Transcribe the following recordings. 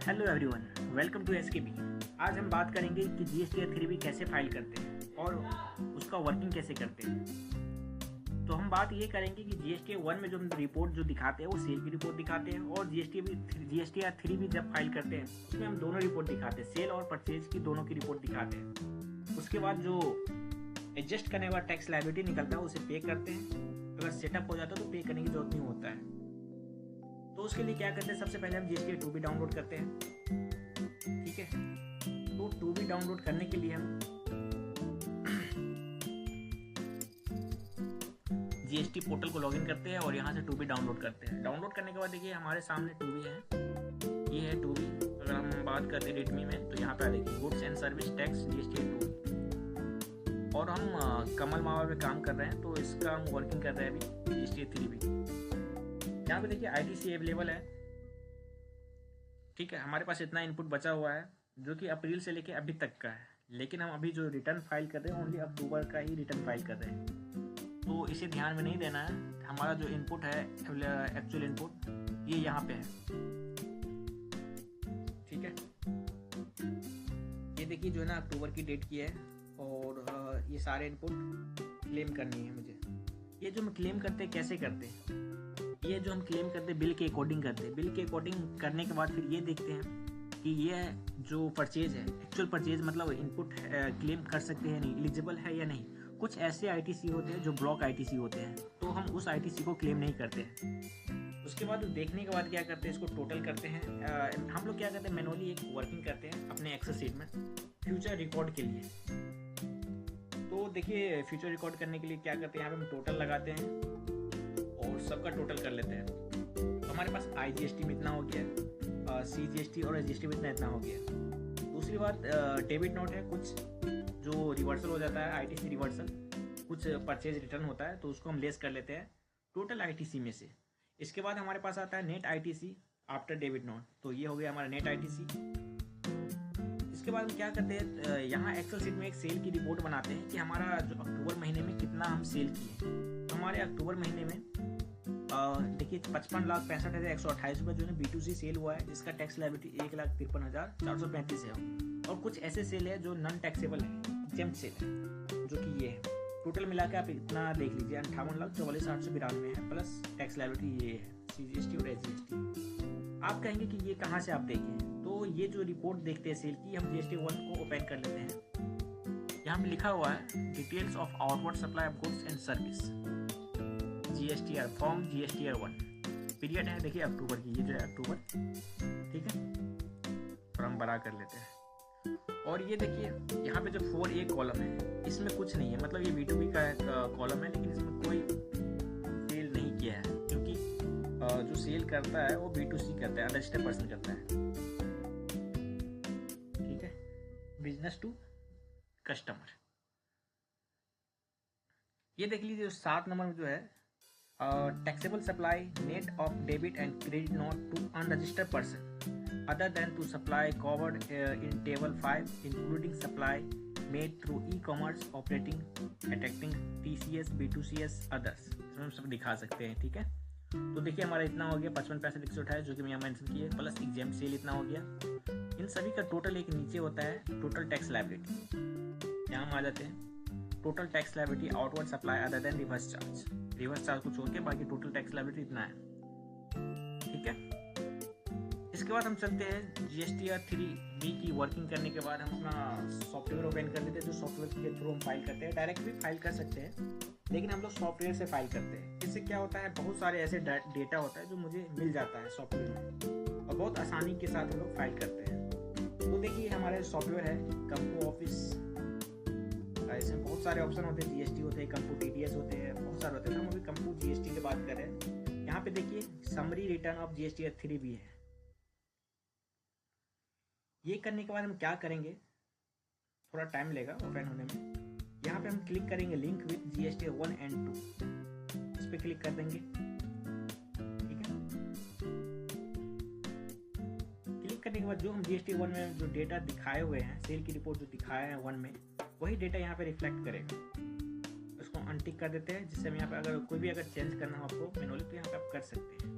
Hello everyone, welcome to SKB. आज हम बात करेंगे कि जीएसटी 3B कैसे फाइल करते हैं और उसका वर्किंग कैसे करते हैं। तो हम बात ये करेंगे कि जीएसटी 1 में जो हम रिपोर्ट जो दिखाते हैं वो सेल की रिपोर्ट दिखाते हैं, और जीएसटी 3B जब फाइल करते हैं उसमें हम दोनों रिपोर्ट दिखाते हैं, सेल और परचेज की दोनों की रिपोर्ट दिखाते हैं। उसके बाद जो एडजस्ट करने के बाद टैक्स लायबिलिटी निकलता है उसे पे करते हैं। अगर सेटअप हो जाता है तो पे करने की जरूरत नहीं होता है। तो उसके लिए क्या करते हैं, सबसे पहले हम जीएसटी 2B डाउनलोड करते हैं। ठीक है, तो 2B डाउनलोड करने के लिए हम जीएसटी पोर्टल को लॉगिन करते हैं और यहाँ से 2B डाउनलोड करते हैं। डाउनलोड करने के बाद देखिए हमारे सामने 2B है, ये है 2B। अगर हम बात करते हैं रेडमी में तो यहाँ पे देखिए goods and service tax GST 2B, और हम कमल मावा पे काम कर रहे हैं तो इसका हम वर्किंग कर रहे हैं अभी जीएसटी 3B। यहाँ पे देखिए आईटीसी अवेलेबल है। ठीक है, हमारे पास इतना इनपुट बचा हुआ है जो कि अप्रैल से लेके अभी तक का है, लेकिन हम अभी जो रिटर्न फाइल कर रहे हैं ओनली अक्टूबर का ही रिटर्न फाइल कर रहे हैं, तो इसे ध्यान में नहीं देना है। हमारा जो इनपुट है एक्चुअल इनपुट ये यहाँ पे है। ठीक है, ये देखिए जो है ना अक्टूबर की डेट की है, और ये सारे इनपुट क्लेम करनी है मुझे। ये जो हम क्लेम करते हैं कैसे करते हैं, ये जो हम क्लेम करते हैं बिल के अकॉर्डिंग करते हैं। बिल के अकॉर्डिंग करने के बाद फिर ये देखते हैं कि ये जो परचेज है एक्चुअल परचेज मतलब इनपुट क्लेम कर सकते हैं नहीं, एलिजिबल है या नहीं। कुछ ऐसे आईटीसी होते हैं जो ब्लॉक आईटीसी होते हैं, तो हम उस आईटीसी को क्लेम नहीं करते हैं। उसके बाद देखने के बाद क्या करते हैं, इसको टोटल करते हैं। हम लोग क्या करते हैं, मैनुअली एक वर्किंग करते हैं अपने एक्सेल शीट में फ्यूचर रिकॉर्ड के लिए। तो देखिए फ्यूचर रिकॉर्ड करने के लिए क्या करते हैं, यहाँ पे हम टोटल लगाते हैं और सबका टोटल कर लेते हैं। तो हमारे पास आईजीएसटी में इतना हो गया, सीजीएसटी और एसजीएसटी में इतना हो गया। दूसरी बात डेबिट नोट है, कुछ जो रिवर्सल हो जाता है आईटीसी रिवर्सल, कुछ परचेज रिटर्न होता है तो उसको हम लेस कर लेते हैं टोटल आईटीसी में से। इसके बाद हमारे पास आता है net ITC after debit note, तो ये हो गया हमारा नेट आईटीसी। इसके बाद हम क्या करते हैं, यहाँ एक्सेल शीट में एक सेल की रिपोर्ट बनाते हैं कि हमारा जो अक्टूबर महीने में कितना हम सेल किए। तो हमारे अक्टूबर महीने में देखिए 55,65,128 रुपये जो है B2C सेल हुआ है, जिसका टैक्स लायबिलिटी 1,53,435 है। और कुछ ऐसे सेल है जो नॉन टैक्सेबल है, एग्जेम्प्ट सेल है, जो कि ये है। टोटल मिला के आप इतना देख लीजिए 58,44,892 है, प्लस टैक्स लायबिलिटी ये है सीजीएसटी और एसजीएसटी। आप कहेंगे कि ये कहाँ से आप देखें, तो ये जो रिपोर्ट देखते हैं सेल की, हम जीएसटी 1 को ओपन कर लेते हैं। यहाँ पे लिखा हुआ है details of outward supply of goods and service GSTR form GSTR 1। Period है देखिए अक्टूबर की, ये जो है अक्टूबर। ठीक है, और हम बड़ा कर लेते हैं। और ये देखिए यहाँ पे जो 4A कॉलम है इसमें कुछ नहीं है, मतलब ये B2B का कॉलम है, लेकिन इसमें कोई सेल नहीं किया है, क्योंकि जो सेल करता है वो B2C करता है, रजिस्टर्ड पर्सन करता है। ठीक है, बिजनेस टू कस्टमर। ये देख लीजिए 7 नंबर में जो है taxable supply net of debit and credit note to unregistered person other than to supply covered in table 5 including supply made through e-commerce operating attracting TCS B2CS others। इसमें हम सब दिखा सकते हैं। ठीक है, तो देखिए हमारा इतना हो गया 55,65,128 जो कि मैं यहाँ मेंशन किया, प्लस एग्जेम्प्ट सेल इतना हो गया। इन सभी का टोटल एक नीचे होता है टोटल टैक्स लायबिलिटी। यहाँ हम आ जाते हैं total tax liability outward supply other than reverse charge, reverse charge को छोड़ के बाकी टोटल टैक्स लायबिलिटी इतना है। ठीक है, इसके बाद हम चलते हैं जीएसटीआर 3B की वर्किंग करने के बाद हम अपना सॉफ्टवेयर ओपन कर लेते हैं, जो सॉफ्टवेयर के थ्रू हम फाइल करते हैं। डायरेक्ट भी फाइल कर सकते हैं, लेकिन हम लोग सॉफ्टवेयर से फाइल करते हैं। इससे क्या होता है, बहुत सारे ऐसे डेटा होता है जो मुझे मिल जाता है सॉफ्टवेयर में, और बहुत आसानी के साथ हम लोग फाइल करते हैं। तो देखिए हमारे सॉफ्टवेयर है कंपू ऑफिस, इसमें बहुत सारे ऑप्शन होते हैं, जीएसटी होते हैं, कंपू टीडीएस होते हैं, बहुत सारे होते हैं। हम अभी कंपू जीएसटी की बात कर रहे हैं। यहाँ पे देखिए summary return of GST 3B है। ये करने के बाद हम क्या करेंगे, थोड़ा टाइम लेगा ओपन होने में। यहाँ पे हम क्लिक करेंगे लिंक विद जीएसटी 1 एंड 2, इस पे क्लिक कर देंगे। ठीक है, क्लिक करने के बाद जो हम जीएसटी 1 में जो डेटा दिखाए हुए हैं, सेल की रिपोर्ट जो दिखाए हैं 1 में, वही डेटा यहाँ पे रिफ्लेक्ट करेगा। उसको अनटिक कर देते हैं, जिससे हम यहाँ पे अगर कोई भी अगर चेंज करना हो आपको मैनुअली तो यहाँ पे आप कर सकते हैं।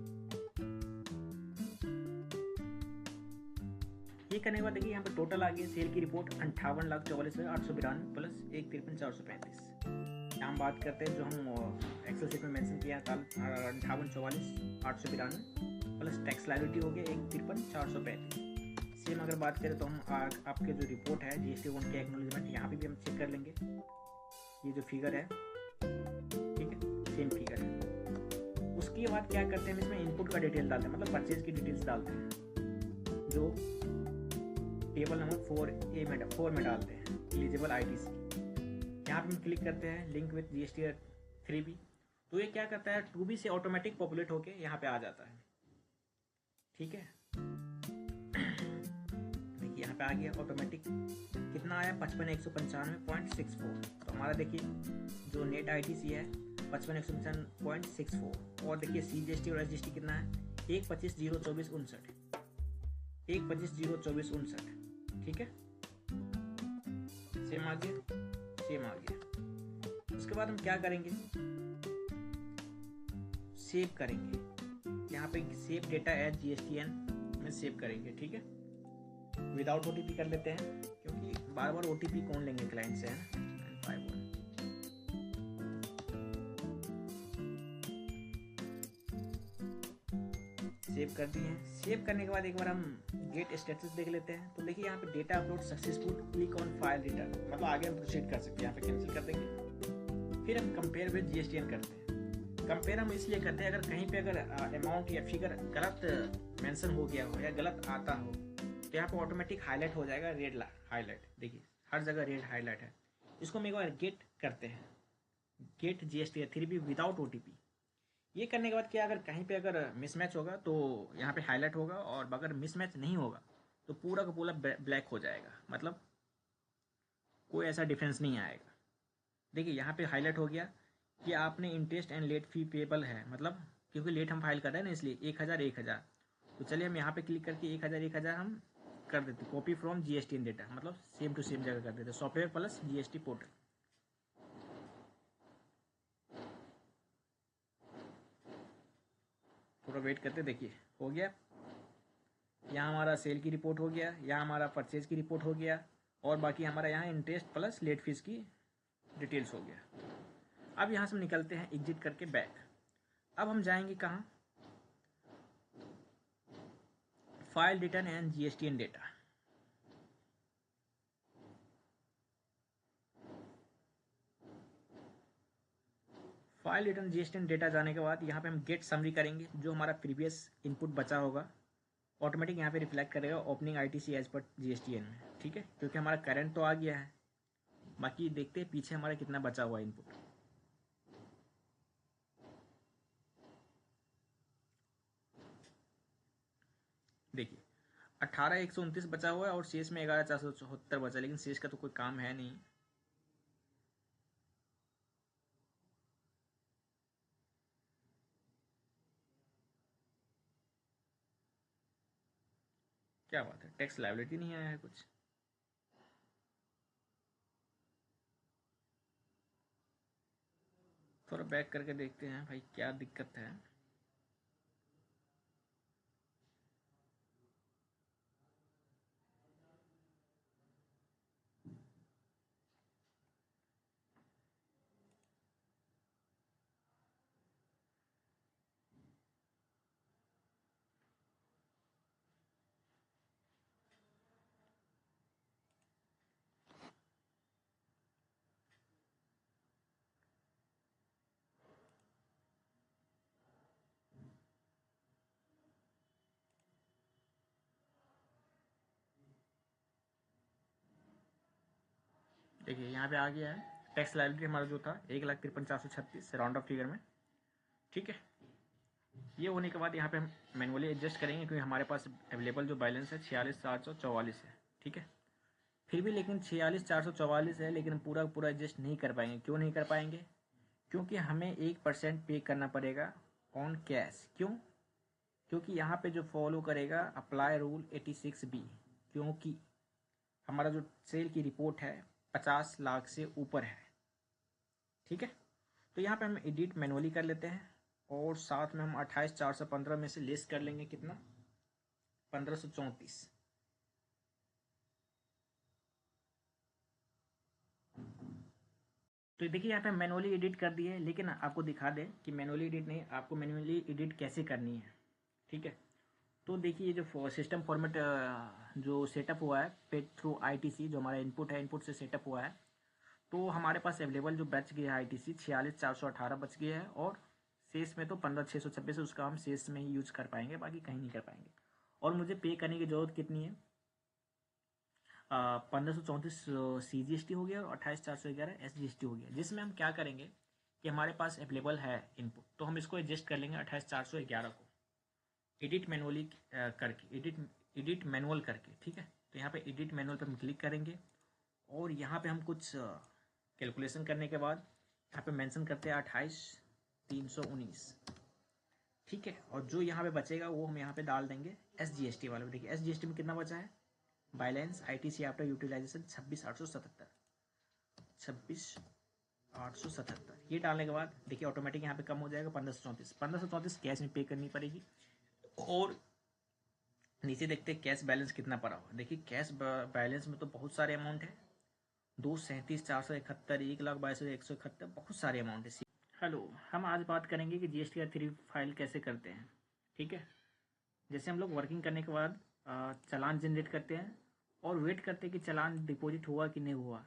ये करने के बाद देखिए यहाँ पे टोटल आ गया सेल की रिपोर्ट 58,44,892 प्लस 1,53,435। यहाँ हम बात करते हैं जो हम एक्सेल शीट में मेंशन किया कल 58,44,892 प्लस टैक्स लायबिलिटी हो गया 1,53,435। सेम अगर बात करें तो हम आपके जो रिपोर्ट है जीएसटी वन के एक्नॉलेजमेंट यहाँ पे भी हम चेक कर लेंगे। ये जो फिगर है ठीक है सेम फिगर है। उसके बाद क्या करते हैं हम इसमें इनपुट का डिटेल डालते हैं, मतलब परचेज की डिटेल्स डालते हैं जो टेबल नंबर 4 में डालते हैं एलिजिबल आईटीसी। यहाँ पे हम क्लिक करते हैं लिंक विद जीएसटी 3B, तो ये क्या करता है 2B से ऑटोमेटिक पॉपुलेट होके यहाँ पे आ जाता है। ठीक है देखिए यहाँ पे आ गया ऑटोमेटिक, कितना आया 55,195.64। तो हमारा देखिए जो नेट आईटीसी है 55,195.64 और देखिए सीजीएसटी और एसजीएसटी कितना है 1,25,024.59 1,25,024.59। ठीक है सेम आ गया। उसके बाद हम क्या करेंगे सेव करेंगे, यहाँ पे सेव डेटा एज जीएसटीएन में सेव करेंगे। ठीक है विदाउट ओटीपी कर लेते हैं क्योंकि बार बार ओटीपी कौन लेंगे क्लाइंट से, है ना। सेव कर दिए हैं। सेव करने के बाद एक बार हम गेट स्टेटस देख लेते हैं। तो देखिए यहाँ पे data upload successful, click on file return, मतलब आगे हम प्रोसीड कर सकते हैं। यहाँ पे कैंसिल कर देंगे। फिर हम कंपेयर विद जीएसटीएन करते हैं। कंपेयर हम इसलिए करते हैं अगर कहीं पे अगर अमाउंट या फिगर गलत मेंशन हो गया हो या गलत आता हो तो यहाँ पे ऑटोमेटिक हाईलाइट हो जाएगा, रेड हाईलाइट। देखिए हर जगह रेड हाईलाइट है। इसको हम एक बार गेट करते हैं, gate GST 3B without OTP. ये करने के बाद क्या अगर कहीं पे अगर मिसमैच होगा तो यहाँ पे हाईलाइट होगा, और अगर मिसमैच नहीं होगा तो पूरा का पूरा ब्लैक हो जाएगा, मतलब कोई ऐसा डिफरेंस नहीं आएगा। देखिए यहाँ पे हाईलाइट हो गया कि आपने interest and late fee payable है, मतलब क्योंकि लेट हम फाइल कर रहे हैं ना इसलिए 1,000। तो चलिए हम यहाँ पे क्लिक करके 1,000 हम कर देते कॉपी फ्रॉम जीएसटी डेटा, मतलब सेम टू सेम जगह कर देते सॉफ्टवेयर प्लस जीएसटी पोर्टल। थोड़ा वेट करते, देखिए हो गया। यहाँ हमारा सेल की रिपोर्ट हो गया, यहाँ हमारा परचेज की रिपोर्ट हो गया, और बाकी हमारा यहाँ इंटरेस्ट प्लस लेट फीस की डिटेल्स हो गया। अब यहाँ से हम निकलते हैं एग्जिट करके बैक। अब हम जाएंगे कहाँ, file return and GSTN data. File return GSTN data जाने के बाद यहाँ पे हम गेट समरी करेंगे। जो हमारा प्रीवियस इनपुट बचा होगा ऑटोमेटिक यहाँ पे रिफ्लेक्ट करेगा opening ITC as per GSTN में। ठीक है क्योंकि हमारा करंट तो आ गया है, बाकी देखते हैं पीछे हमारा कितना बचा हुआ इनपुट। देखिए 18,129 बचा हुआ है और शेष में 11,474 बचा, लेकिन शेष का तो कोई काम है नहीं। क्या बात है, टैक्स लायबिलिटी नहीं आया है कुछ। थोड़ा बैक करके देखते हैं भाई क्या दिक्कत है। देखिए यहाँ पे आ गया है टैक्स लायबिलिटी हमारा जो था 1,53,436 राउंड ऑफ फिगर में। ठीक है ये होने के बाद यहाँ पे हम मैनुअली एडजस्ट करेंगे क्योंकि हमारे पास अवेलेबल जो बैलेंस है 46,444 है। ठीक है फिर भी लेकिन 46,444 है, लेकिन हम पूरा पूरा एडजस्ट नहीं कर पाएंगे। क्यों नहीं कर पाएंगे, क्योंकि हमें 1% पे करना पड़ेगा ऑन कैश। क्योंकि यहाँ पे जो फॉलो करेगा अप्लाई रूल 86B, क्योंकि हमारा जो सेल की रिपोर्ट है 50 लाख से ऊपर है। ठीक है तो यहाँ पे हम एडिट मैनुअली कर लेते हैं, और साथ में हम 28,415 में से लेस कर लेंगे कितना 1,534। तो देखिए यहाँ पे मैनुअली एडिट कर दिए है, लेकिन आपको दिखा दें कि मैनुअली एडिट नहीं, आपको मैनुअली एडिट कैसे करनी है। ठीक है, तो देखिए ये जो सिस्टम फॉर्मेट जो सेटअप हुआ है पेड थ्रू ITC, जो हमारा इनपुट है, इनपुट से सेटअप हुआ है, तो हमारे पास अवेलेबल जो बच गया है ITC 46,418 बच गया है, और शेष में तो 15,626 उसका हम शेष में ही यूज कर पाएंगे, बाकी कहीं नहीं कर पाएंगे। और मुझे पे करने की ज़रूरत कितनी है, 1534 CGST हो गया और 28,411 SGST हो गया, जिसमें हम क्या करेंगे कि हमारे पास अवेलेबल है इनपुट, तो हम इसको एडजस्ट कर लेंगे 28,411 को एडिट मैनुअली करके, एडिट मैनुअल करके। ठीक है, तो यहाँ पे एडिट मैनुअल पे हम क्लिक करेंगे और यहाँ पे हम कुछ कैलकुलेशन करने के बाद यहाँ पे मेंशन करते हैं 28,319। ठीक है, और जो यहाँ पे बचेगा वो हम यहाँ पे डाल देंगे SGST वाले में। देखिए SGST में कितना बचा है, बैलेंस ITC आफ्टर यूटिलाइजेशन 26,877, 26,877। ये डालने के बाद देखिए ऑटोमेटिक यहाँ पे कम हो जाएगा 1534 कैश में पे करनी पड़ेगी। और नीचे देखते हैं कैश बैलेंस कितना पड़ा हुआ। देखिए कैश बैलेंस में तो बहुत सारे अमाउंट है, 237,471, 1,22,171, बहुत सारे अमाउंट है। हेलो, हम आज बात करेंगे कि GST का 3 फाइल कैसे करते हैं। ठीक है, जैसे हम लोग वर्किंग करने के बाद चालान जनरेट करते हैं और वेट करते हैं कि चालान डिपॉजिट हुआ कि नहीं हुआ।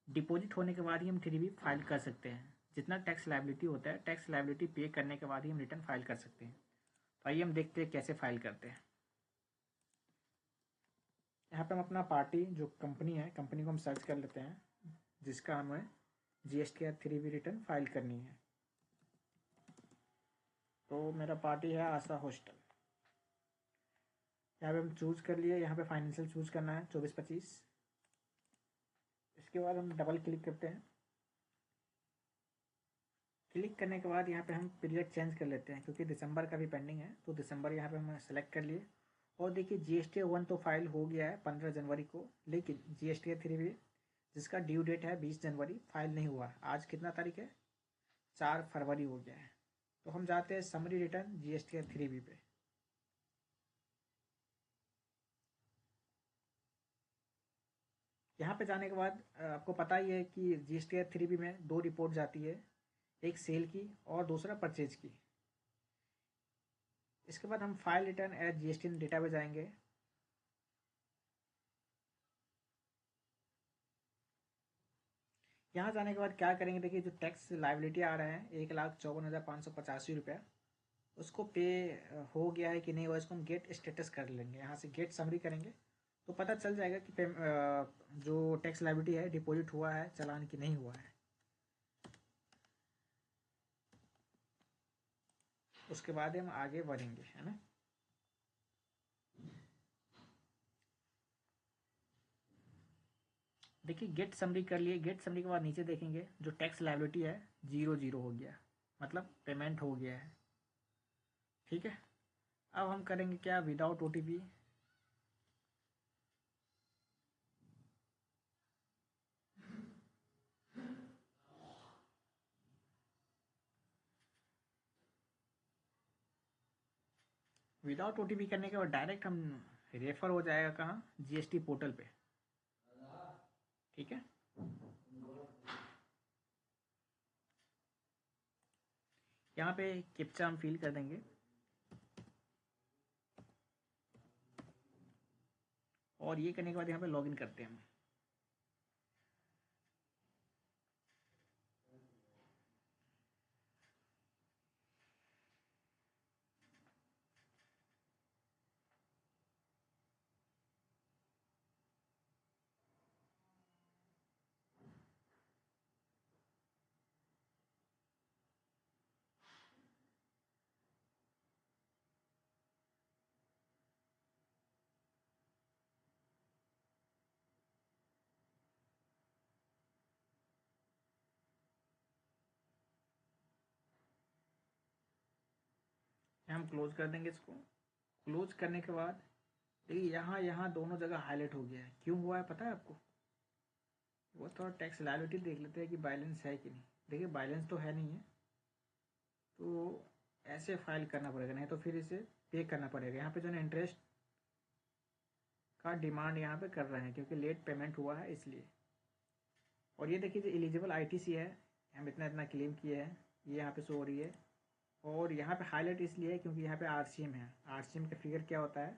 डिपॉजिट होने के बाद ही हम 3B फाइल कर सकते हैं। जितना टैक्स लायबिलिटी होता है, टैक्स लायबिलिटी पे करने के बाद ही हम रिटर्न फाइल कर सकते हैं। तो आइए हम देखते हैं कैसे फाइल करते हैं। यहाँ पे हम अपना पार्टी जो कंपनी है, कंपनी को हम सर्च कर लेते हैं जिसका हमें GST का 3B रिटर्न फाइल करनी है। तो मेरा पार्टी है आशा हॉस्टल। यहाँ पे हम चूज़ कर लिए, यहाँ पे फाइनेंशियल चूज़ करना है 24-25। इसके बाद हम डबल क्लिक करते हैं। क्लिक करने के बाद यहाँ पे हम पीरियड चेंज कर लेते हैं, क्योंकि दिसंबर का भी पेंडिंग है, तो दिसंबर यहाँ पे हम सेलेक्ट कर लिए। और देखिए GST 1 तो फाइल हो गया है 15 जनवरी को, लेकिन GST 3B जिसका ड्यू डेट है 20 जनवरी फाइल नहीं हुआ। आज कितना तारीख है, 4 फरवरी हो गया है। तो हम जाते हैं समरी रिटर्न GST 3B पे। यहाँ पे जाने के बाद आपको पता ही है कि GST 3B में 2 रिपोर्ट जाती है, एक सेल की और दूसरा परचेज की। इसके बाद हम file return at GST data पे जाएंगे। यहाँ जाने के बाद क्या करेंगे, देखिए जो टैक्स लाइबिलिटी आ रहा है 1,54,585 रुपया, उसको पे हो गया है कि नहीं हुआ, इसको हम गेट स्टेटस कर लेंगे। यहाँ से गेट समरी करेंगे तो पता चल जाएगा कि जो टैक्स लाइबिलिटी है डिपॉजिट हुआ है चालान की नहीं हुआ है। उसके बाद हम आगे बढ़ेंगे, है ना। देखिए गेट समरी कर लिए। गेट समरी के बाद नीचे देखेंगे जो टैक्स लायबिलिटी है 0 हो गया, मतलब पेमेंट हो गया है। ठीक है, अब हम करेंगे क्या, विदाउट OTP। विदाउट OTP करने के बाद डायरेक्ट हम रेफर हो जाएगा कहाँ, GST पोर्टल पे। ठीक है, यहाँ पे कैप्चा हम फिल कर देंगे और ये करने के बाद यहाँ पे लॉगिन करते हैं हम। हम क्लोज कर देंगे इसको। क्लोज करने के बाद देखिए यहाँ दोनों जगह हाईलाइट हो गया है। क्यों हुआ है पता है आपको, वो थोड़ा टैक्स लायबिलिटी देख लेते हैं कि बैलेंस है कि नहीं। देखिए बैलेंस तो है नहीं है, तो ऐसे फाइल करना पड़ेगा, नहीं तो फिर इसे पे करना पड़ेगा। यहाँ पे जो है इंटरेस्ट का डिमांड यहाँ पे कर रहे हैं, क्योंकि लेट पेमेंट हुआ है इसलिए। और ये देखिए जो एलिजिबल आईटीसी है, हम इतना इतना क्लेम किए हैं, ये यहाँ पे शो हो रही है। और यहाँ पे हाईलाइट इसलिए है क्योंकि यहाँ पे आरसीएम है। आरसीएम का फिगर क्या होता है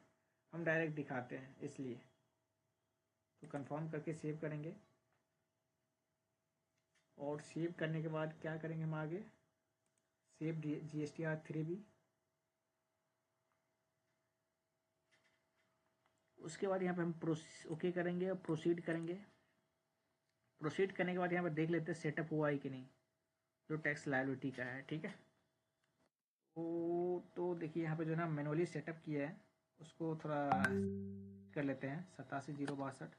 हम डायरेक्ट दिखाते हैं, इसलिए। तो कंफर्म करके सेव करेंगे, और सेव करने के बाद क्या करेंगे हम आगे, सेव GSTR3 भी। उसके बाद यहाँ पे हम ओके करेंगे और प्रोसीड करेंगे। प्रोसीड करने के बाद यहाँ पर देख लेते हैं सेटअप हुआ है कि नहीं, जो टैक्स लायबिलिटी का है। ठीक है, तो देखिए यहाँ पे जो है ना मैनुअली सेटअप किया है, उसको थोड़ा कर लेते हैं। 87,062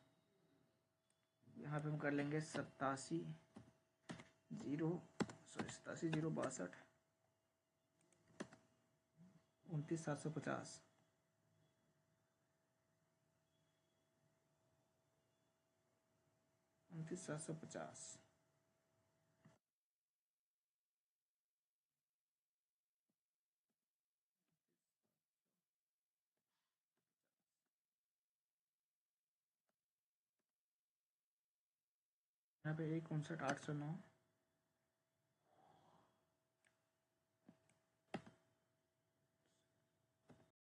यहाँ पे हम कर लेंगे 87,062 29,750। यहाँ पे 59,809।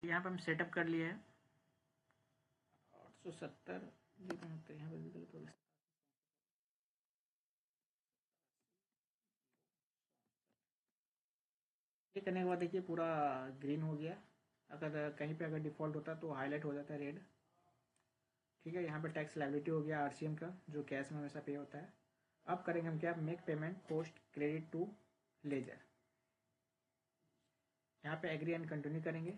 यहाँ पे हम सेटअप कर लिए हैं 870। यहाँ पे ये करने के बाद देखिए पूरा ग्रीन हो गया। अगर कहीं पे अगर डिफ़ॉल्ट होता तो हाईलाइट हो जाता है रेड। ठीक है, यहाँ पे टैक्स लायबिलिटी हो गया आरसीएम का, जो कैश में हमेशा पे होता है। अब करेंगे हम क्या, make payment post credit to ledger. यहाँ पे एग्री एंड कंटिन्यू करेंगे,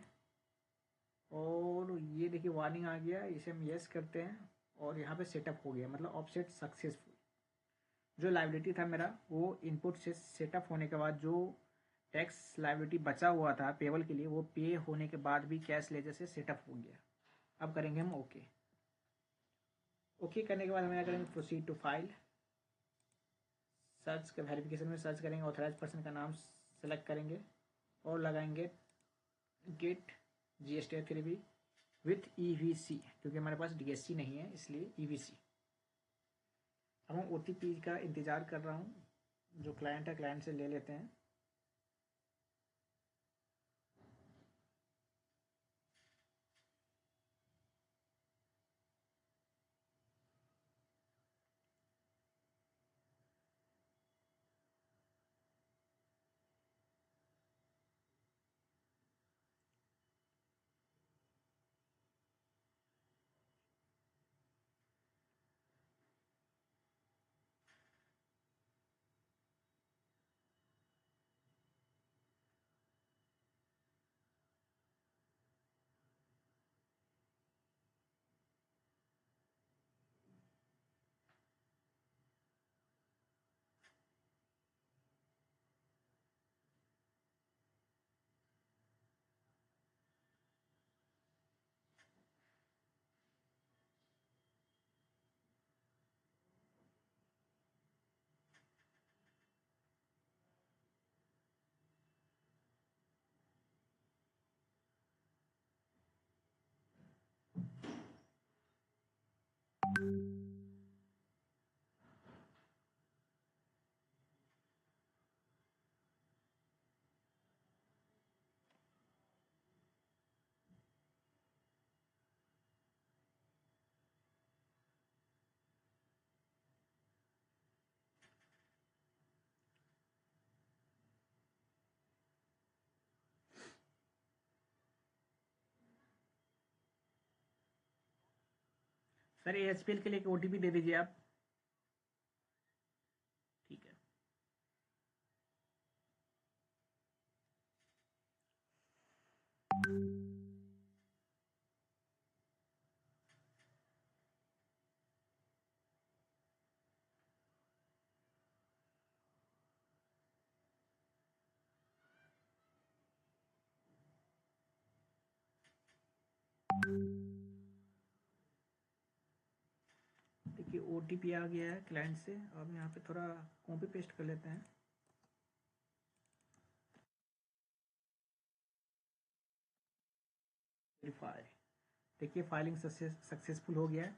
और ये देखिए वार्निंग आ गया, इसे हम येस करते हैं, और यहाँ पे सेटअप हो गया, मतलब ऑफसेट सक्सेसफुल। जो लायबिलिटी था मेरा, वो इनपुट से सेटअप होने के बाद जो टैक्स लायबिलिटी बचा हुआ था पेबल के लिए, वो पे होने के बाद भी कैश लेजर से सेटअप हो गया। अब करेंगे हम ओके। ओके करने के बाद हम क्या करेंगे, प्रोसीड टू फाइल। सर्च के वेरिफिकेशन में सर्च करेंगे, ऑथराइज पर्सन का नाम सेलेक्ट करेंगे, और लगाएंगे गेट GSTR3 भी विथ EVC, क्योंकि हमारे पास DSC नहीं है, इसलिए EVC। अब हम OTP का इंतज़ार कर रहा हूँ, जो क्लाइंट है क्लाइंट से ले लेते हैं। सर ये HPL के लिए एक OTP दे दीजिए आप। ठीक है, देखिए OTP आ गया है क्लाइंट से। अब यहाँ पे थोड़ा कॉपी पेस्ट कर लेते हैं। वेरीफाई, देखिए फाइलिंग सक्सेसफुल हो गया है।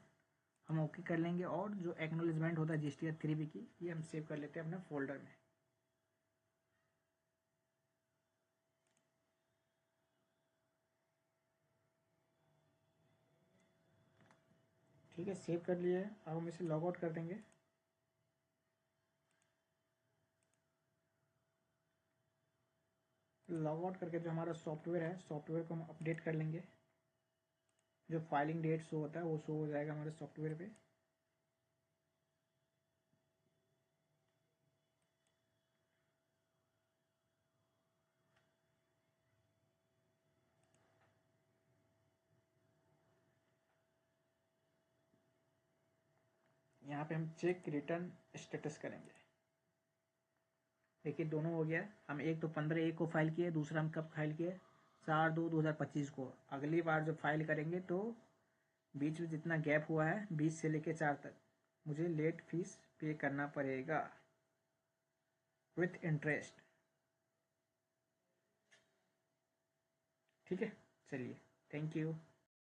हम ओके कर लेंगे और जो एक्नॉलेजमेंट होता है GST 3B की, ये हम सेव कर लेते हैं अपने फोल्डर में। ठीक है, सेव कर लिए। अब हम इसे लॉग आउट कर देंगे। लॉग आउट करके जो हमारा सॉफ्टवेयर है, सॉफ्टवेयर को हम अपडेट कर लेंगे। जो फाइलिंग डेट शो होता है वो शो हो जाएगा हमारे सॉफ्टवेयर पे। यहाँ पे हम चेक रिटर्न स्टेटस करेंगे। देखिए दोनों हो गया। हम एक तो 15/1 को फाइल किए, दूसरा हम कब फाइल किए, 4/2/2025 को। अगली बार जब फाइल करेंगे तो बीच में जितना गैप हुआ है 20 से लेके 4 तक, मुझे लेट फीस पे करना पड़ेगा विथ इंटरेस्ट। ठीक है, चलिए, थैंक यू।